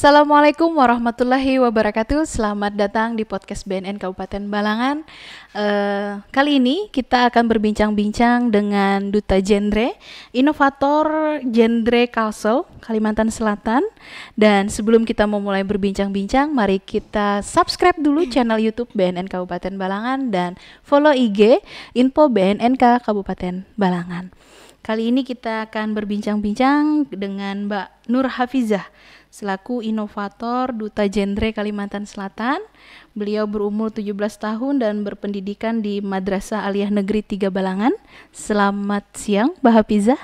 Assalamualaikum warahmatullahi wabarakatuh. Selamat datang di podcast BNN Kabupaten Balangan. Kali ini kita akan berbincang-bincang dengan Duta Genre, inovator genre Kalsel, Kalimantan Selatan. Dan sebelum kita memulai berbincang-bincang, mari kita subscribe dulu channel YouTube BNN Kabupaten Balangan dan follow IG info BNNK Kabupaten Balangan. Kali ini kita akan berbincang-bincang dengan Mbak Nur Hafizah selaku inovator Duta Genre Kalimantan Selatan. Beliau berumur 17 tahun dan berpendidikan di Madrasah Aliyah Negeri 3 Balangan. Selamat siang, Mbak Hafizah.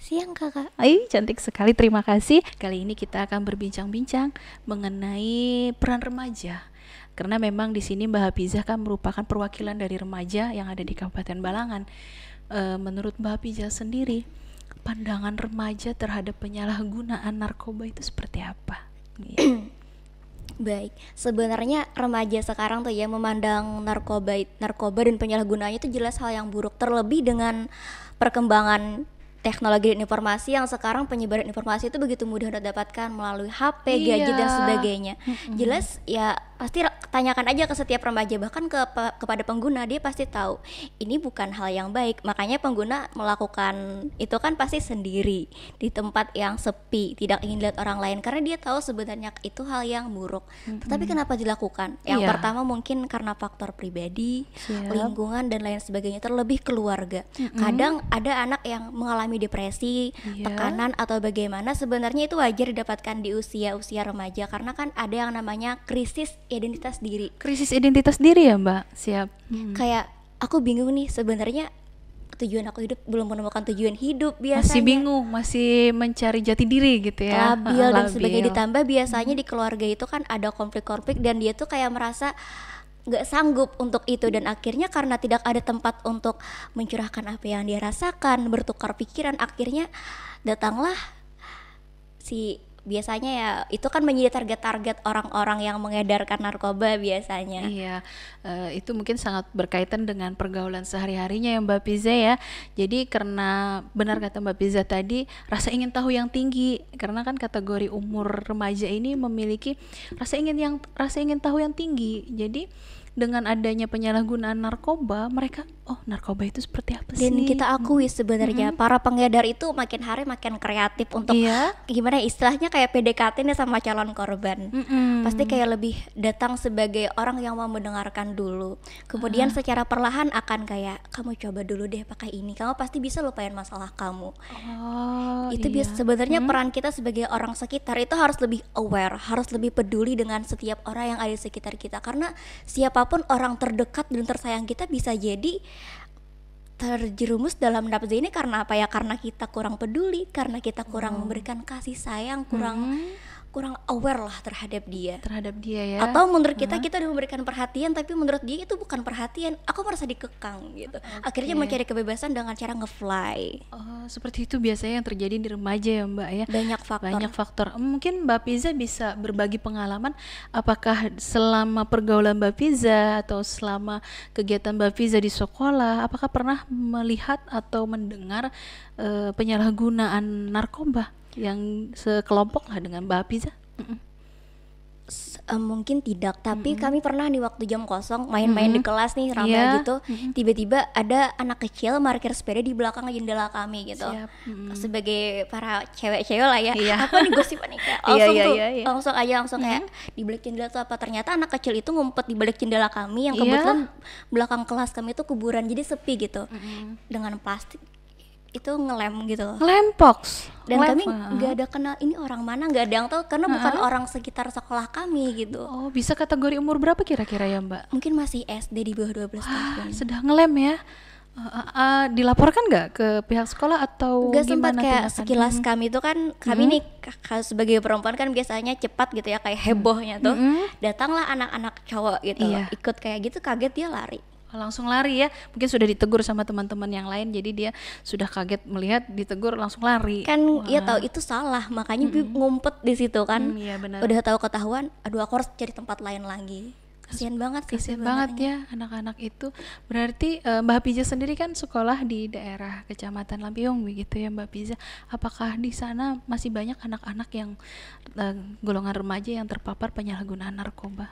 Siang kakak. Cantik sekali, terima kasih. Kali ini kita akan berbincang-bincang mengenai peran remaja. Karena memang di sini Mbak Hafizah kan merupakan perwakilan dari remaja yang ada di Kabupaten Balangan. Menurut Mbak Hafizah sendiri, pandangan remaja terhadap penyalahgunaan narkoba itu seperti apa? Baik, sebenarnya remaja sekarang tuh ya memandang narkoba dan penyalahgunaannya itu jelas hal yang buruk, terlebih dengan perkembangan teknologi dan informasi yang sekarang penyebaran informasi itu begitu mudah didapatkan melalui HP, gadget dan sebagainya. Jelas ya pasti tanyakan aja ke setiap remaja, bahkan kepada pengguna, dia pasti tahu ini bukan hal yang baik. Makanya pengguna melakukan itu kan pasti sendiri di tempat yang sepi, tidak ingin lihat orang lain karena dia tahu sebenarnya itu hal yang buruk. Tetapi kenapa dilakukan? Yang pertama mungkin karena faktor pribadi, lingkungan dan lain sebagainya, terlebih keluarga. Kadang ada anak yang mengalami depresi, tekanan atau bagaimana, sebenarnya itu wajar didapatkan di usia remaja karena kan ada yang namanya krisis identitas diri. Krisis identitas diri ya Mbak? Siap. Kayak aku bingung nih sebenarnya tujuan aku hidup, belum menemukan tujuan hidup biasanya. Masih bingung, masih mencari jati diri gitu ya. Labil dan sebagainya. Ditambah biasanya di keluarga itu kan ada konflik-konflik dan dia tuh kayak merasa gak sanggup untuk itu, dan akhirnya karena tidak ada tempat untuk mencurahkan apa yang dia rasakan, bertukar pikiran, akhirnya datanglah biasanya ya itu kan menjadi target-target orang-orang yang mengedarkan narkoba biasanya. Iya, itu mungkin sangat berkaitan dengan pergaulan sehari-harinya ya Mbak Piza ya. Jadi karena benar kata Mbak Piza tadi, rasa ingin tahu yang tinggi, karena kan kategori umur remaja ini memiliki rasa ingin tahu yang tinggi. Jadi dengan adanya penyalahgunaan narkoba, mereka narkoba itu seperti apa sih? Dan kita akui sebenarnya para pengedar itu makin hari makin kreatif untuk gimana istilahnya kayak PDKT nih sama calon korban. Pasti kayak lebih datang sebagai orang yang mau mendengarkan dulu. Kemudian secara perlahan akan kayak, kamu coba dulu deh pakai ini, kamu pasti bisa lupain masalah kamu. Itu biasa sebenarnya peran kita sebagai orang sekitar itu harus lebih aware, harus lebih peduli dengan setiap orang yang ada di sekitar kita, karena siapapun orang terdekat dan tersayang kita bisa jadi terjerumus dalam nafsu ini karena apa ya? Karena kita kurang peduli, karena kita kurang memberikan kasih sayang, kurang aware lah terhadap dia ya. Atau menurut kita udah memberikan perhatian tapi menurut dia itu bukan perhatian, aku merasa dikekang gitu. Akhirnya mencari kebebasan dengan cara nge-fly. Seperti itu biasanya yang terjadi di remaja ya Mbak ya. Banyak faktor. Mungkin Mbak Piza bisa berbagi pengalaman, apakah selama pergaulan Mbak Piza atau selama kegiatan Mbak Piza di sekolah, apakah pernah melihat atau mendengar penyalahgunaan narkoba yang sekelompok lah dengan Mbak Hafizah? Mungkin tidak, tapi kami pernah nih waktu jam kosong main-main di kelas nih ramai gitu, tiba-tiba ada anak kecil parkir sepeda di belakang jendela kami gitu. Sebagai para cewek-cewek lah ya, apa nih gosip nih kayak langsung kayak di balik jendela tuh apa, ternyata anak kecil itu ngumpet di balik jendela kami yang kebetulan belakang kelas kami itu kuburan, jadi sepi gitu. Dengan plastik itu ngelem gitu, ngelempoks, dan kami nggak ada kenal ini orang mana, nggak ada yang tahu karena bukan orang sekitar sekolah kami gitu. Bisa kategori umur berapa kira-kira ya Mbak? Mungkin masih SD di bawah 12 tahun. Sudah ngelem ya. Dilaporkan nggak ke pihak sekolah atau nggak sempat gimana? Kayak sekilas kami itu kan kami nih sebagai perempuan kan biasanya cepat gitu ya, kayak hebohnya tuh datanglah anak-anak cowok gitu, ikut kayak gitu, kaget dia lari. Langsung lari ya, mungkin sudah ditegur sama teman-teman yang lain, jadi dia sudah kaget melihat ditegur langsung lari kan. Ia tahu itu salah, makanya ngumpet di situ kan. Benar. Udah tahu ketahuan, aduh aku harus cari tempat lain lagi Kasian banget sih Kasian banget sebenarnya. ya anak-anak itu. Berarti Mbak Piza sendiri kan sekolah di daerah Kecamatan Lampiung begitu ya Mbak Piza. Apakah di sana masih banyak anak-anak yang golongan remaja yang terpapar penyalahgunaan narkoba?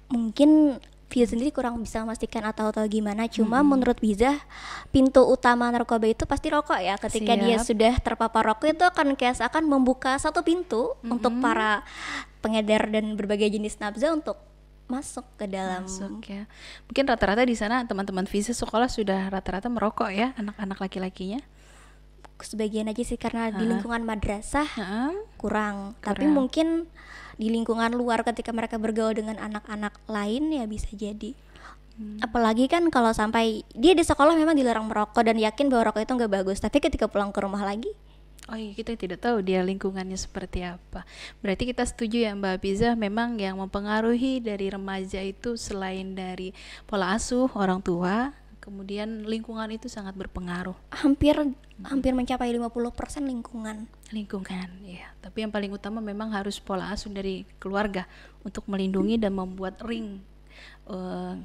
Mungkin Via sendiri kurang bisa memastikan atau gimana, cuma menurut Biza pintu utama narkoba itu pasti rokok ya. Ketika dia Siap. sudah terpapar rokok itu akan kayak seakan membuka satu pintu untuk para pengedar dan berbagai jenis nafza untuk masuk ke dalam. Masuk ya. Mungkin rata-rata di sana teman-teman Visa sekolah sudah rata-rata merokok ya anak-anak laki-lakinya. Sebagian aja sih karena di lingkungan madrasah Heeh. kurang. Tapi Kurang. mungkin di lingkungan luar ketika mereka bergaul dengan anak-anak lain ya bisa jadi. Apalagi kan kalau sampai dia di sekolah memang dilarang merokok dan yakin bahwa rokok itu nggak bagus, tapi ketika pulang ke rumah lagi, Oh iya, kita tidak tahu dia lingkungannya seperti apa. Berarti kita setuju ya Mbak Piza, memang yang mempengaruhi dari remaja itu selain dari pola asuh orang tua, kemudian lingkungan itu sangat berpengaruh. hampir mencapai 50% lingkungan. Lingkungan ya, tapi yang paling utama memang harus pola asuh dari keluarga untuk melindungi dan membuat ring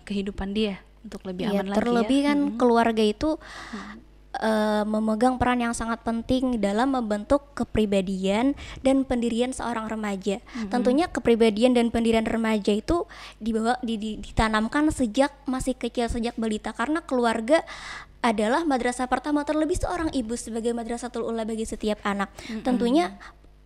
kehidupan dia untuk lebih Ya, aman lagi ya. terlebih kan keluarga itu memegang peran yang sangat penting dalam membentuk kepribadian dan pendirian seorang remaja. Tentunya kepribadian dan pendirian remaja itu ditanamkan sejak masih kecil, sejak balita, karena keluarga adalah madrasah pertama, terlebih seorang ibu sebagai madrasatul ula bagi setiap anak. Tentunya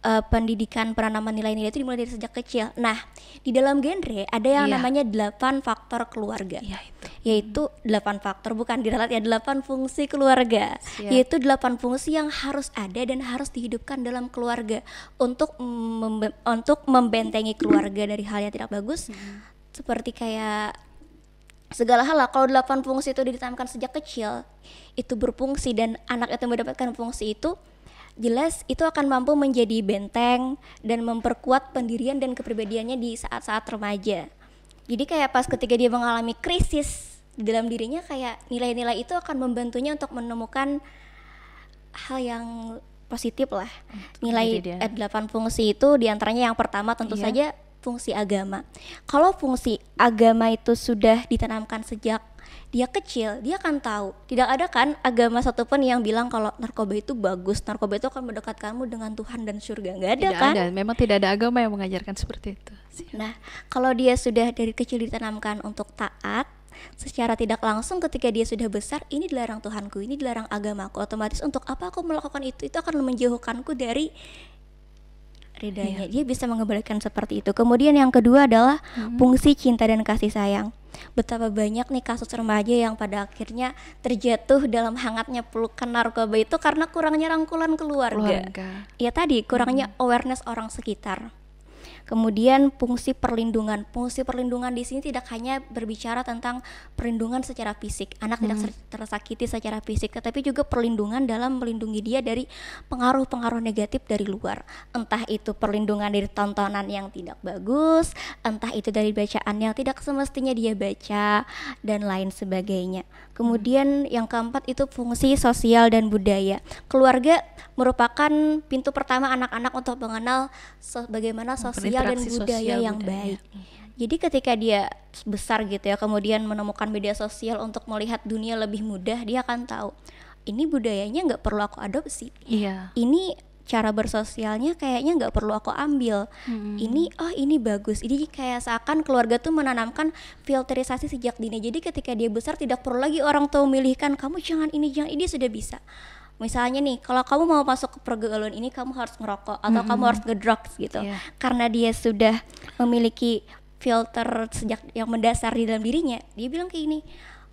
pendidikan penanaman nilai-nilai itu dimulai dari sejak kecil. Nah, di dalam genre ada yang Iya. namanya 8 faktor keluarga. Iya itu. Yaitu 8 faktor, bukan diralat ya, 8 fungsi keluarga. Siap. Yaitu 8 fungsi yang harus ada dan harus dihidupkan dalam keluarga untuk membentengi keluarga dari hal yang tidak bagus. Seperti kayak segala hal lah, kalau 8 fungsi itu ditanamkan sejak kecil, itu berfungsi dan anak itu mendapatkan fungsi itu, jelas itu akan mampu menjadi benteng dan memperkuat pendirian dan kepribadiannya di saat-saat remaja. Jadi kayak pas ketika dia mengalami krisis di dalam dirinya, kayak nilai-nilai itu akan membantunya untuk menemukan hal yang positif lah. Nilai Jadi dia- 8 fungsi itu diantaranya yang pertama tentu Iya. saja fungsi agama. Kalau fungsi agama itu sudah ditanamkan sejak dia kecil, dia akan tahu. Tidak ada kan agama satupun yang bilang kalau narkoba itu bagus, narkoba itu akan mendekatkanmu dengan Tuhan dan surga. Nggak ada Tidak kan? ada, memang tidak ada agama yang mengajarkan seperti itu. Nah, kalau dia sudah dari kecil ditanamkan untuk taat, secara tidak langsung ketika dia sudah besar, ini dilarang Tuhanku, ini dilarang agamaku, otomatis untuk apa aku melakukan itu akan menjauhkanku dari ridhanya. Dia bisa mengembalikan seperti itu. Kemudian yang kedua adalah fungsi cinta dan kasih sayang. Betapa banyak nih kasus remaja yang pada akhirnya terjatuh dalam hangatnya pelukan narkoba itu karena kurangnya rangkulan keluarga. Ya tadi, kurangnya awareness orang sekitar. Kemudian fungsi perlindungan. Fungsi perlindungan di sini tidak hanya berbicara tentang perlindungan secara fisik, anak tidak tersakiti secara fisik, tetapi juga perlindungan dalam melindungi dia dari pengaruh-pengaruh negatif dari luar. Entah itu perlindungan dari tontonan yang tidak bagus, entah itu dari bacaan yang tidak semestinya dia baca, dan lain sebagainya. Kemudian yang keempat itu fungsi sosial dan budaya. Keluarga merupakan pintu pertama anak-anak untuk mengenal bagaimana sosial dan Berinteraksi budaya sosial yang budaya. baik. Jadi ketika dia besar gitu ya, kemudian menemukan media sosial untuk melihat dunia lebih mudah, dia akan tahu ini budayanya nggak perlu aku adopsi. Iya. Ini cara bersosialnya kayaknya nggak perlu aku ambil. Ini bagus. Jadi kayak seakan keluarga tuh menanamkan filterisasi sejak dini. Jadi ketika dia besar tidak perlu lagi orang tua memilihkan kamu jangan ini, dia sudah bisa. Misalnya nih, kalau kamu mau masuk ke pergaulan ini kamu harus ngerokok atau kamu harus ngedrugs gitu. Iya. Karena dia sudah memiliki filter sejak yang mendasar di dalam dirinya, dia bilang kayak gini,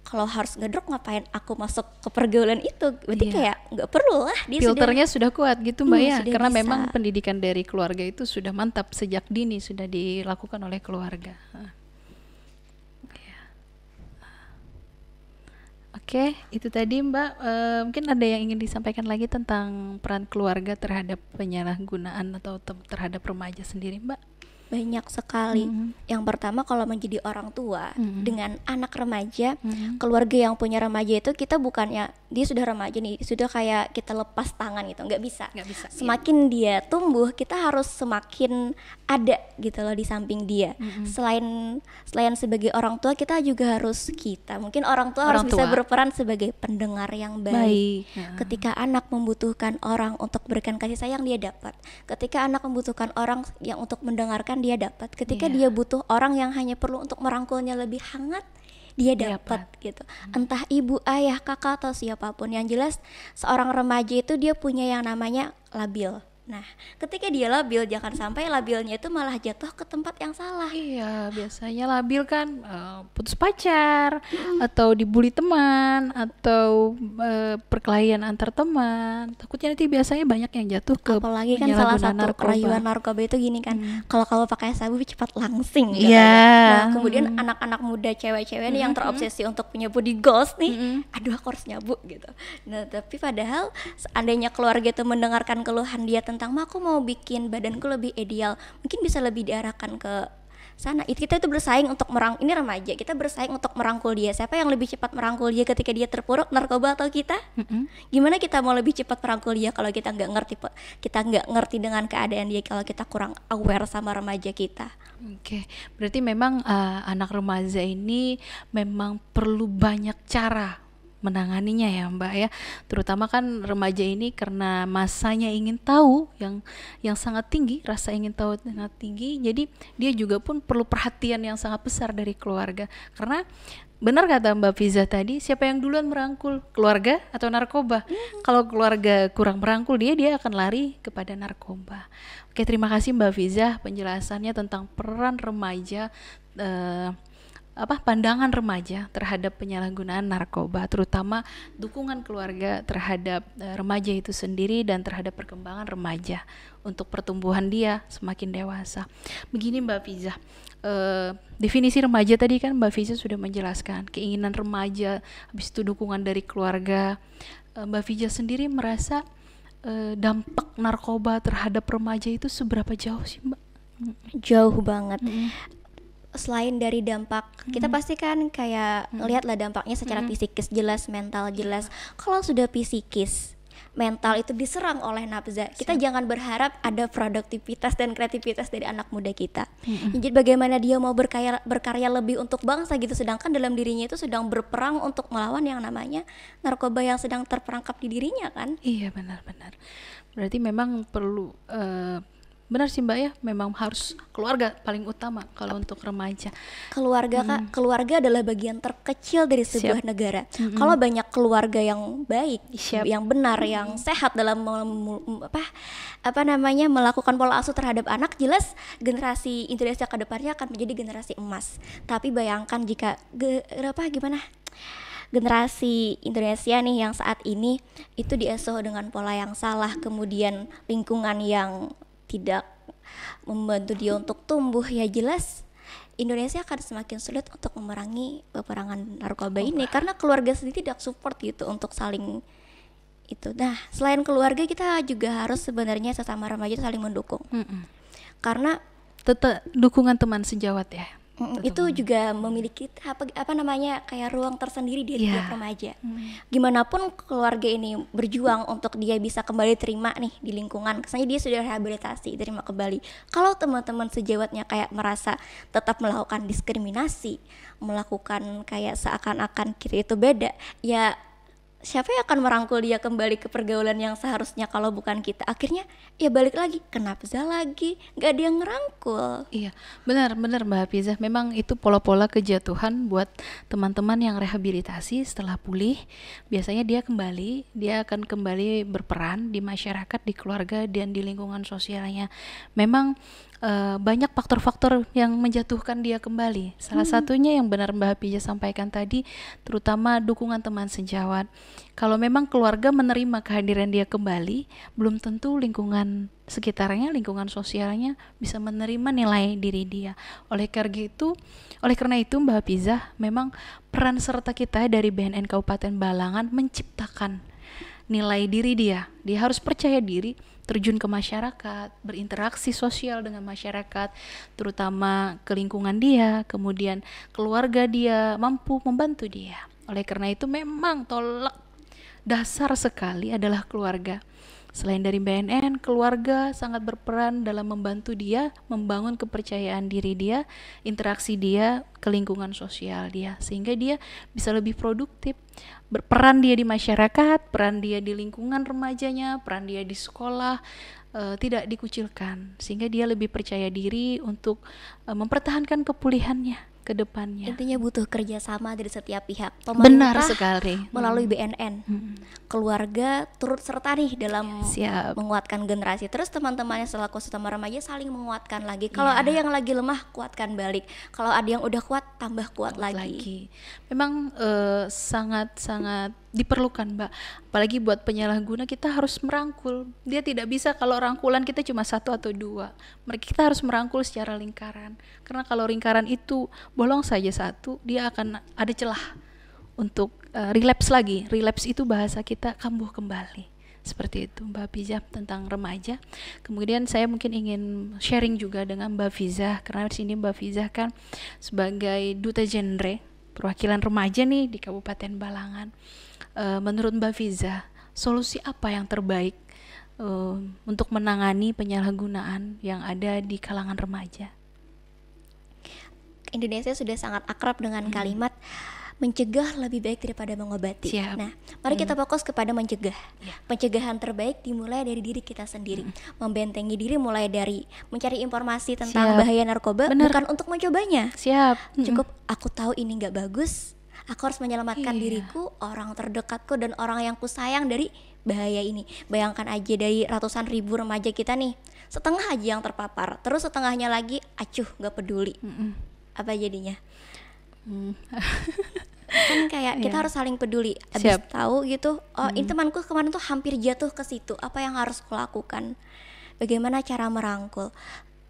kalau harus ngedrug ngapain aku masuk ke pergaulan itu? Berarti Iya. kayak nggak perlu lah, dia Filternya sudah kuat gitu Mbak ya, sudah karena bisa. memang pendidikan dari keluarga itu sudah mantap sejak dini, sudah dilakukan oleh keluarga. Ya. Oke, itu tadi Mbak. Mungkin ada yang ingin disampaikan lagi tentang peran keluarga terhadap penyalahgunaan atau terhadap remaja sendiri Mbak? Banyak sekali. Yang pertama, kalau menjadi orang tua dengan anak remaja, keluarga yang punya remaja itu, kita bukannya dia sudah remaja nih, sudah kayak kita lepas tangan gitu, nggak bisa. Semakin dia tumbuh, kita harus semakin ada gitu loh di samping dia. Selain sebagai orang tua, kita juga harus mungkin orang tua harus bisa berperan sebagai pendengar yang baik. Ketika anak membutuhkan orang untuk berikan kasih sayang, dia dapat. Ketika anak membutuhkan orang yang untuk mendengarkan, dia dapat. Ketika dia butuh orang yang hanya perlu untuk merangkulnya lebih hangat, dia dapat gitu. Entah ibu, ayah, kakak, atau siapapun. Yang jelas seorang remaja itu dia punya yang namanya labil. Nah, ketika dia labil, jangan sampai labilnya itu malah jatuh ke tempat yang salah. Iya, biasanya labil kan putus pacar, atau dibully teman, atau perkelahian antar teman. Takutnya nanti biasanya banyak yang jatuh ke apalagi kan salah satu rayuan narkoba itu gini kan, kalau kamu pakai sabu cepat langsing gitu. Nah, kemudian anak-anak muda cewek-cewek nih yang terobsesi untuk punya body goals nih, aduh aku harus nyabu gitu. Nah, tapi padahal seandainya keluarga itu mendengarkan keluhan dia tentang aku mau bikin badanku lebih ideal, mungkin bisa lebih diarahkan ke sana. Kita itu bersaing untuk ini remaja, kita bersaing untuk merangkul dia. Siapa yang lebih cepat merangkul dia ketika dia terpuruk narkoba atau kita? Gimana kita mau lebih cepat merangkul dia kalau kita nggak ngerti dengan keadaan dia, kalau kita kurang aware sama remaja kita. Oke, berarti memang anak remaja ini memang perlu banyak cara menanganinya ya Mbak ya, terutama kan remaja ini karena masanya ingin tahu yang sangat tinggi, rasa ingin tahu sangat tinggi, jadi dia juga pun perlu perhatian yang sangat besar dari keluarga. Karena benar kata Mbak Fiza tadi, siapa yang duluan merangkul, keluarga atau narkoba? Kalau keluarga kurang merangkul dia akan lari kepada narkoba. Oke, terima kasih Mbak Fiza penjelasannya tentang peran remaja, pandangan remaja terhadap penyalahgunaan narkoba, terutama dukungan keluarga terhadap remaja itu sendiri dan terhadap perkembangan remaja untuk pertumbuhan dia semakin dewasa. Begini Mbak Fiza, definisi remaja tadi kan Mbak Fiza sudah menjelaskan keinginan remaja, habis itu dukungan dari keluarga. Mbak Fiza sendiri merasa dampak narkoba terhadap remaja itu seberapa jauh sih Mbak? Jauh banget. Selain dari dampak, kita pasti kan kayak ngelihatlah dampaknya secara psikis jelas, mental jelas. Kalau sudah psikis, mental itu diserang oleh nafza, kita jangan berharap ada produktivitas dan kreativitas dari anak muda kita. Jadi bagaimana dia mau berkarya lebih untuk bangsa gitu, sedangkan dalam dirinya itu sedang berperang untuk melawan yang namanya narkoba yang sedang terperangkap di dirinya kan. Iya, benar-benar. Berarti memang perlu benar sih Mbak ya, memang harus keluarga paling utama kalau untuk remaja. Keluarga adalah bagian terkecil dari sebuah negara. Kalau banyak keluarga yang baik, yang benar, yang sehat dalam melakukan pola asuh terhadap anak, jelas generasi Indonesia ke depannya akan menjadi generasi emas. Tapi bayangkan jika generasi Indonesia nih yang saat ini itu diasuh dengan pola yang salah, kemudian lingkungan yang tidak membantu dia untuk tumbuh, ya jelas Indonesia akan semakin sulit untuk memerangi peperangan narkoba ini, karena keluarga sendiri tidak support gitu untuk saling itu. Nah, selain keluarga, kita juga harus sebenarnya sesama remaja saling mendukung. Karena tetap dukungan teman sejawat ya. Itu juga memiliki kayak ruang tersendiri di tiap remaja. Gimanapun keluarga ini berjuang untuk dia bisa kembali terima nih di lingkungan, kesannya dia sudah rehabilitasi, terima kembali. Kalau teman-teman sejawatnya kayak merasa tetap melakukan diskriminasi, melakukan kayak seakan-akan kita itu beda, ya siapa yang akan merangkul dia kembali ke pergaulan yang seharusnya kalau bukan kita? Akhirnya ya balik lagi ke nafza lagi, gak ada yang ngerangkul. Iya, benar Mbak Hafizah, memang itu pola-pola kejatuhan buat teman-teman yang rehabilitasi setelah pulih. Biasanya dia akan kembali berperan di masyarakat, di keluarga, dan di lingkungan sosialnya. Memang banyak faktor-faktor yang menjatuhkan dia kembali. Salah satunya yang benar Mbak Hafizah sampaikan tadi, terutama dukungan teman sejawat. Kalau memang keluarga menerima kehadiran dia kembali, belum tentu lingkungan sekitarnya, lingkungan sosialnya bisa menerima nilai diri dia. Oleh karena itu Mbak Hafizah, memang peran serta kita dari BNN Kabupaten Balangan menciptakan nilai diri dia. Dia harus percaya diri, terjun ke masyarakat, berinteraksi sosial dengan masyarakat, terutama ke lingkungan dia, kemudian keluarga dia mampu membantu dia. Oleh karena itu memang tolak dasar sekali adalah keluarga. Selain dari BNN, keluarga sangat berperan dalam membantu dia membangun kepercayaan diri dia, interaksi dia ke lingkungan sosial dia, sehingga dia bisa lebih produktif. Berperan dia di masyarakat, peran dia di lingkungan remajanya, peran dia di sekolah tidak dikucilkan, sehingga dia lebih percaya diri untuk mempertahankan kepulihannya ke depannya. Intinya butuh kerjasama dari setiap pihak. Benar sekali. Melalui BNN, keluarga turut serta nih dalam menguatkan generasi. Terus teman-temannya selaku sesama remaja saling menguatkan lagi. Kalau ada yang lagi lemah, kuatkan balik. Kalau ada yang udah kuat, tambah kuat lagi. Memang sangat-sangat diperlukan, Mbak. Apalagi buat penyalahguna, kita harus merangkul. Dia tidak bisa kalau rangkulan kita cuma 1 atau 2. Kita harus merangkul secara lingkaran. Karena kalau lingkaran itu bolong saja 1, dia akan ada celah untuk relapse lagi. Relapse itu bahasa kita kambuh kembali. Seperti itu Mbak Fiza tentang remaja. Kemudian saya mungkin ingin sharing juga dengan Mbak Fiza, karena di sini Mbak Fiza kan sebagai duta genre perwakilan remaja nih di Kabupaten Balangan. Menurut Mbak Fiza, solusi apa yang terbaik untuk menangani penyalahgunaan yang ada di kalangan remaja? Indonesia sudah sangat akrab dengan kalimat mencegah lebih baik daripada mengobati. Siap. Nah, mari kita fokus kepada mencegah. Pencegahan terbaik dimulai dari diri kita sendiri. Membentengi diri mulai dari mencari informasi tentang bahaya narkoba, bukan untuk mencobanya. Cukup aku tahu ini nggak bagus, aku harus menyelamatkan diriku, orang terdekatku, dan orang yang kusayang dari bahaya ini. Bayangkan aja dari ratusan ribu remaja kita nih, setengah aja yang terpapar, terus setengahnya lagi acuh nggak peduli. Apa jadinya? Kan kayak kita harus saling peduli. Abis tahu gitu, ini temanku kemarin tuh hampir jatuh ke situ, apa yang harus kulakukan? Bagaimana cara merangkul?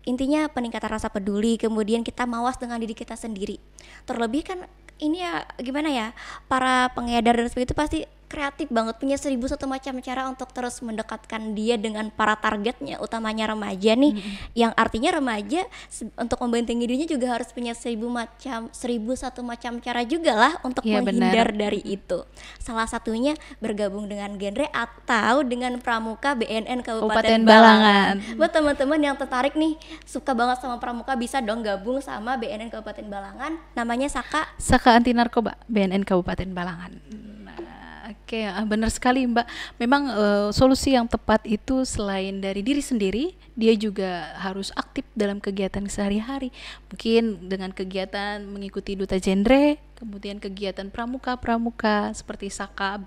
Intinya peningkatan rasa peduli, kemudian kita mawas dengan diri kita sendiri. Terlebih kan ini ya gimana ya, para pengedar dan sebagainya itu pasti kreatif banget, punya 1001 macam cara untuk terus mendekatkan dia dengan para targetnya, utamanya remaja nih. Yang artinya remaja untuk membentengi dirinya juga harus punya 1001 macam cara juga lah untuk menghindar dari itu. Salah satunya bergabung dengan genre atau dengan pramuka BNN Kabupaten Balangan. Buat teman-teman yang tertarik nih, suka banget sama pramuka, bisa dong gabung sama BNN Kabupaten Balangan. Namanya Saka Anti Narkoba BNN Kabupaten Balangan. Oke, benar sekali Mbak. Memang solusi yang tepat itu selain dari diri sendiri, dia juga harus aktif dalam kegiatan sehari-hari. Mungkin dengan kegiatan mengikuti duta genre, kemudian kegiatan pramuka seperti Saka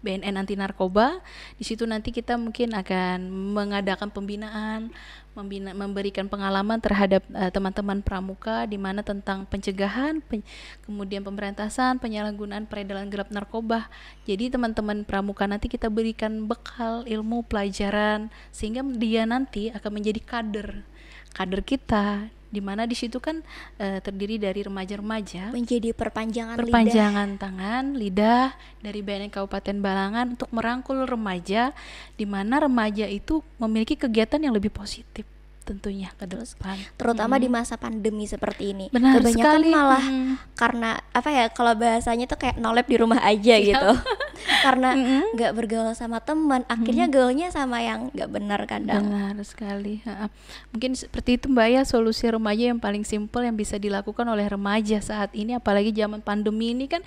BNN Anti Narkoba. Di situ nanti kita mungkin akan mengadakan pembinaan, memberikan pengalaman terhadap teman-teman pramuka, di mana tentang pencegahan, kemudian pemberantasan penyalahgunaan peredaran gelap narkoba. Jadi teman-teman pramuka nanti kita berikan bekal ilmu pelajaran sehingga dia nanti akan menjadi kader kita, di mana di situ kan terdiri dari remaja-remaja, menjadi perpanjangan tangan lidah dari BNN Kabupaten Balangan untuk merangkul remaja, di mana remaja itu memiliki kegiatan yang lebih positif tentunya ke depan, terutama di masa pandemi seperti ini. Benar kebanyakan sekali. Malah karena apa ya, kalau bahasanya tuh kayak nolep di rumah aja gitu. Karena nggak bergaul sama teman, akhirnya gaulnya sama yang nggak benar kadang. Benar sekali. Mungkin seperti itu Mbak ya, solusi remaja yang paling simpel yang bisa dilakukan oleh remaja saat ini, apalagi zaman pandemi ini kan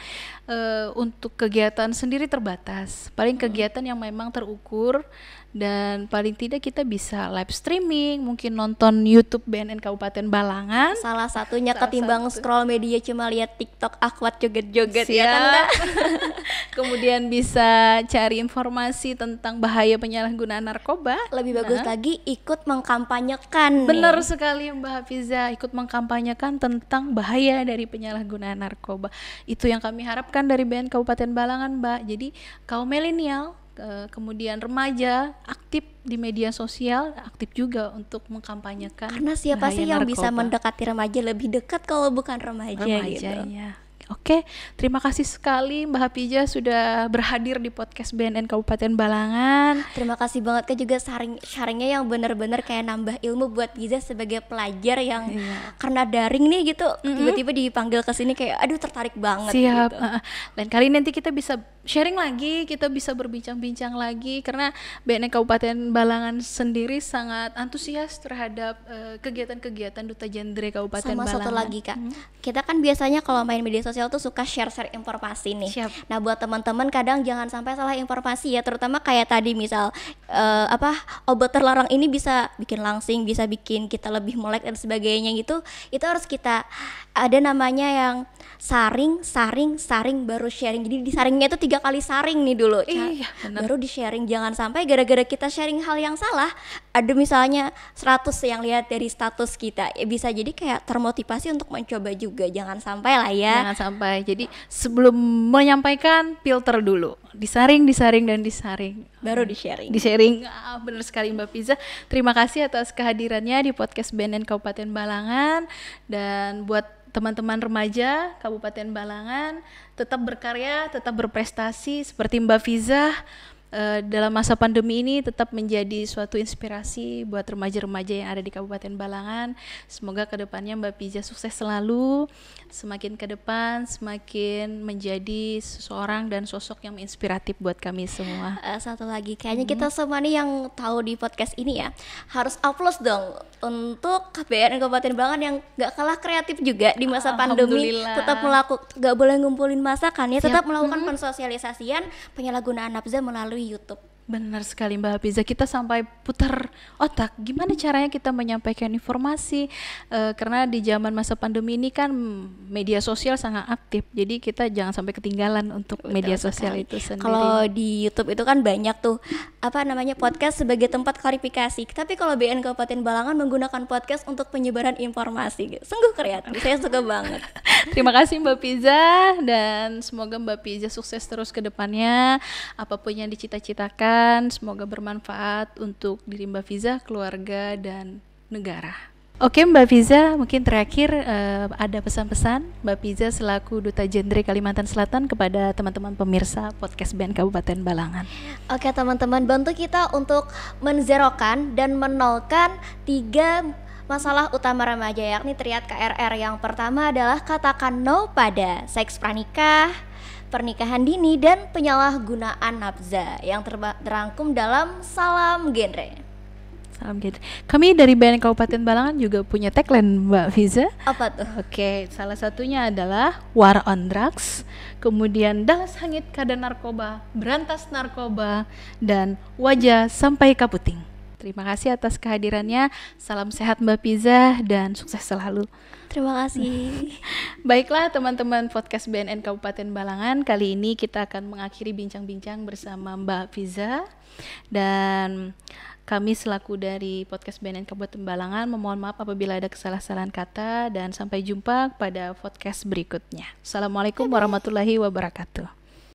untuk kegiatan sendiri terbatas. Paling kegiatan yang memang terukur, dan paling tidak kita bisa live streaming, mungkin nonton YouTube BNN Kabupaten Balangan. Salah satunya ketimbang scroll media cuma lihat TikTok akwat joget-joget ya kan Mbak? Kemudian bisa cari informasi tentang bahaya penyalahgunaan narkoba. Lebih bagus lagi ikut mengkampanyekan. Benar sekali Mbak Hafiza, ikut mengkampanyekan tentang bahaya dari penyalahgunaan narkoba. Itu yang kami harapkan dari BNN Kabupaten Balangan Mbak. Jadi kaum milenial, kemudian remaja aktif di media sosial, aktif juga untuk mengkampanyekan. Karena siapa sih yang bisa mendekati remaja lebih dekat kalau bukan remaja gitu. Ya. Oke, terima kasih sekali Mbak Hapijah sudah berhadir di podcast BNN Kabupaten Balangan. Terima kasih banget Kak juga sharingnya yang bener-bener kayak nambah ilmu buat Giza sebagai pelajar yang karena daring nih gitu, tiba-tiba dipanggil ke sini kayak aduh tertarik banget. Siap. Gitu. Lain kali nanti kita bisa sharing lagi, kita bisa berbincang-bincang lagi karena BNN Kabupaten Balangan sendiri sangat antusias terhadap kegiatan-kegiatan Duta Genre Kabupaten Sama Balangan. satu lagi Kak, kita kan biasanya kalau main media sosial tuh suka share-share informasi nih. Siap. Nah buat teman-teman kadang jangan sampai salah informasi ya, terutama kayak tadi misal obat terlarang ini bisa bikin langsing, bisa bikin kita lebih melek dan sebagainya gitu. Itu harus kita ada namanya yang saring baru sharing. Jadi di saringnya itu 3 kali saring nih dulu. Iya, benar. Baru di sharing, jangan sampai gara-gara kita sharing hal yang salah ada misalnya 100 yang lihat dari status kita. Ya bisa jadi kayak termotivasi untuk mencoba juga. Jangan sampai lah ya. Jangan sampai. Jadi sebelum menyampaikan filter dulu, disaring dan disaring. Baru di sharing. Di sharing. Benar sekali Mbak Fiza. Terima kasih atas kehadirannya di podcast BNN Kabupaten Balangan, dan buat teman-teman remaja Kabupaten Balangan tetap berkarya, tetap berprestasi seperti Mbak Fiza. Dalam masa pandemi ini tetap menjadi suatu inspirasi buat remaja-remaja yang ada di Kabupaten Balangan. Semoga kedepannya Mbak Fiza sukses selalu, semakin ke depan semakin menjadi seseorang dan sosok yang inspiratif buat kami semua. Satu lagi, kayaknya kita semua nih yang tahu di podcast ini ya harus applause dong untuk BNN Kabupaten Balangan yang gak kalah kreatif juga di masa pandemi, tetap gak boleh ngumpulin masakan ya, tetap melakukan pensosialisasian penyalahgunaan nafza melalui YouTube. Benar sekali Mbak Hafiza, kita sampai putar otak gimana caranya kita menyampaikan informasi, karena di zaman masa pandemi ini kan media sosial sangat aktif, jadi kita jangan sampai ketinggalan untuk media sosial itu sendiri. Kalau di YouTube itu kan banyak tuh podcast sebagai tempat klarifikasi, tapi kalau BN Kabupaten Balangan menggunakan podcast untuk penyebaran informasi, sungguh kreatif, saya suka banget. Terima kasih Mbak Fiza, dan semoga Mbak Fiza sukses terus ke depannya, apapun yang dicita-citakan semoga bermanfaat untuk diri Mbak Fiza, keluarga, dan negara. Oke Mbak Fiza, mungkin terakhir ada pesan-pesan Mbak Fiza selaku Duta Genre Kalimantan Selatan kepada teman-teman pemirsa podcast BNN Kabupaten Balangan. Oke teman-teman, bantu kita untuk menzerokan dan menolkan 3 masalah utama remaja, yakni triad KRR. Yang pertama adalah katakan no pada seks pranikah, pernikahan dini, dan penyalahgunaan nafza yang terangkum dalam Salam Genre. Salam Genre. Kami dari BNN Kabupaten Balangan juga punya tagline Mbak Fiza. Apa tuh? Oke, salah satunya adalah War on Drugs, kemudian Dalas Hangit Kada Narkoba, Berantas Narkoba, dan Wajah Sampai Kaputing. Terima kasih atas kehadirannya. Salam sehat Mbak Fiza dan sukses selalu. Terima kasih. Baiklah teman-teman podcast BNN Kabupaten Balangan, kali ini kita akan mengakhiri bincang-bincang bersama Mbak Fiza, dan kami selaku dari podcast BNN Kabupaten Balangan memohon maaf apabila ada kesalahan kata, dan sampai jumpa pada podcast berikutnya. Assalamualaikum warahmatullahi wabarakatuh.